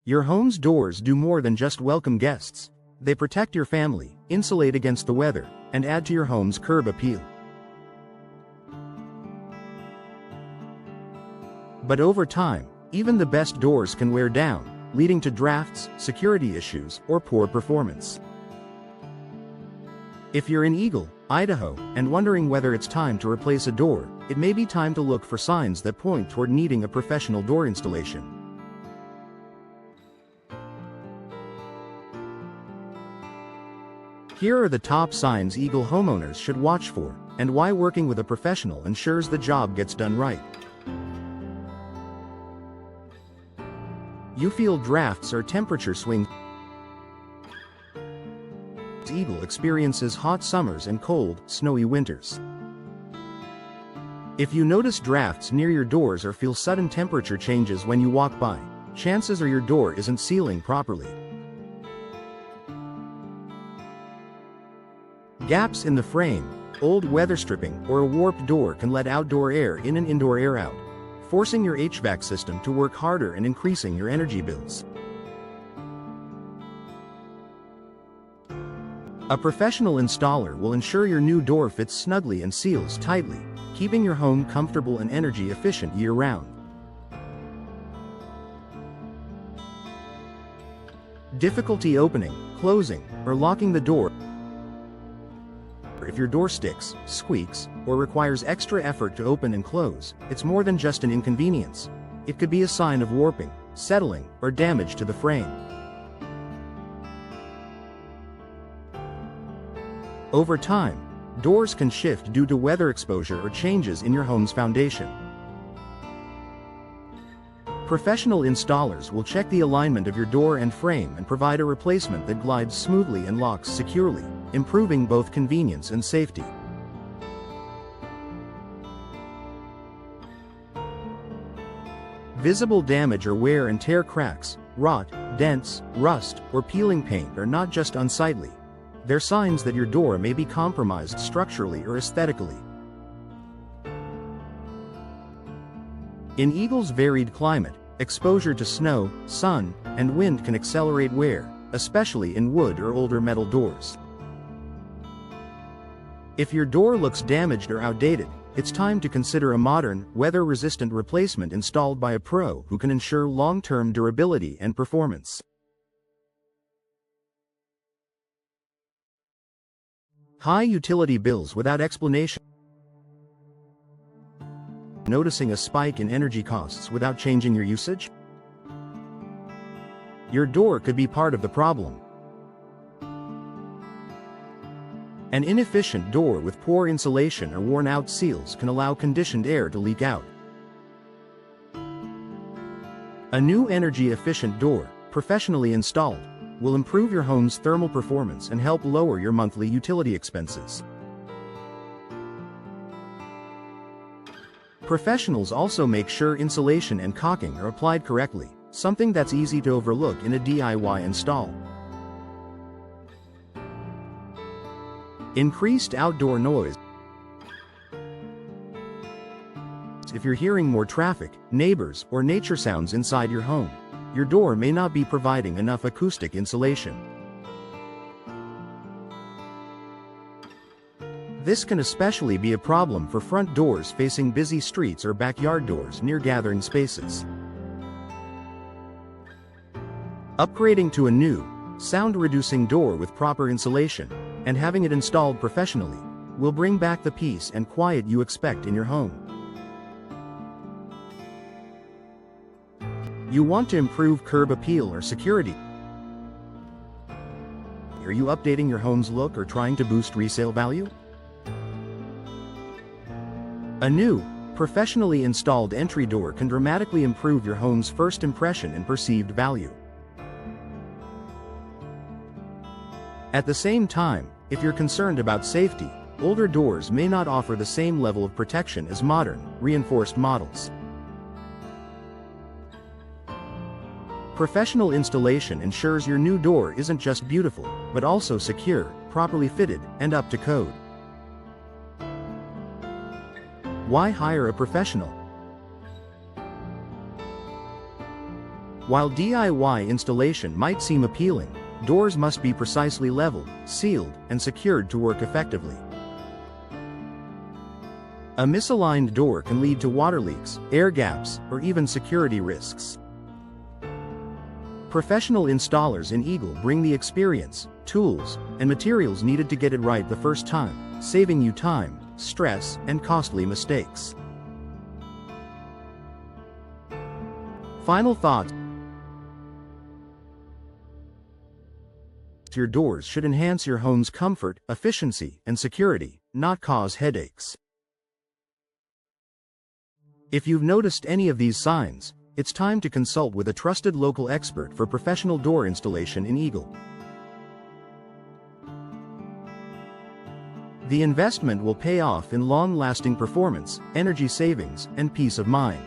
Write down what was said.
Your home's doors do more than just welcome guests. They protect your family, insulate against the weather, and add to your home's curb appeal. But over time, even the best doors can wear down, leading to drafts, security issues, or poor performance. If you're in Eagle, Idaho, and wondering whether it's time to replace a door, it may be time to look for signs that point toward needing a professional door installation. Here are the top signs Eagle homeowners should watch for, and why working with a professional ensures the job gets done right. You feel drafts or temperature swings. Eagle experiences hot summers and cold, snowy winters. If you notice drafts near your doors or feel sudden temperature changes when you walk by, chances are your door isn't sealing properly. Gaps in the frame, old weather stripping, or a warped door can let outdoor air in and indoor air out, forcing your HVAC system to work harder and increasing your energy bills. A professional installer will ensure your new door fits snugly and seals tightly, keeping your home comfortable and energy efficient year-round. Difficulty opening, closing, or locking the door. If your door sticks, squeaks, or requires extra effort to open and close, it's more than just an inconvenience. It could be a sign of warping, settling, or damage to the frame. Over time, doors can shift due to weather exposure or changes in your home's foundation. Professional installers will check the alignment of your door and frame and provide a replacement that glides smoothly and locks securely, improving both convenience and safety. Visible damage or wear and tear. Cracks, rot, dents, rust, or peeling paint are not just unsightly. They're signs that your door may be compromised structurally or aesthetically. In Eagle's varied climate, exposure to snow, sun, and wind can accelerate wear, especially in wood or older metal doors. If your door looks damaged or outdated, it's time to consider a modern, weather-resistant replacement installed by a pro who can ensure long-term durability and performance. High utility bills without explanation. Noticing a spike in energy costs without changing your usage? Your door could be part of the problem. An inefficient door with poor insulation or worn-out seals can allow conditioned air to leak out. A new energy-efficient door, professionally installed, will improve your home's thermal performance and help lower your monthly utility expenses. Professionals also make sure insulation and caulking are applied correctly, something that's easy to overlook in a DIY install. Increased outdoor noise. If you're hearing more traffic, neighbors, or nature sounds inside your home, your door may not be providing enough acoustic insulation. This can especially be a problem for front doors facing busy streets or backyard doors near gathering spaces. Upgrading to a new, sound-reducing door with proper insulation, and having it installed professionally, will bring back the peace and quiet you expect in your home. You want to improve curb appeal or security? Are you updating your home's look or trying to boost resale value? A new, professionally installed entry door can dramatically improve your home's first impression and perceived value. At the same time, if you're concerned about safety, older doors may not offer the same level of protection as modern, reinforced models. Professional installation ensures your new door isn't just beautiful, but also secure, properly fitted, and up to code. Why hire a professional? While DIY installation might seem appealing, doors must be precisely leveled, sealed, and secured to work effectively. A misaligned door can lead to water leaks, air gaps, or even security risks. Professional installers in Eagle bring the experience, tools, and materials needed to get it right the first time, saving you time, stress, and costly mistakes. Final thoughts. Your doors should enhance your home's comfort, efficiency, and security, not cause headaches. If you've noticed any of these signs, it's time to consult with a trusted local expert for professional door installation in Eagle. The investment will pay off in long-lasting performance, energy savings, and peace of mind.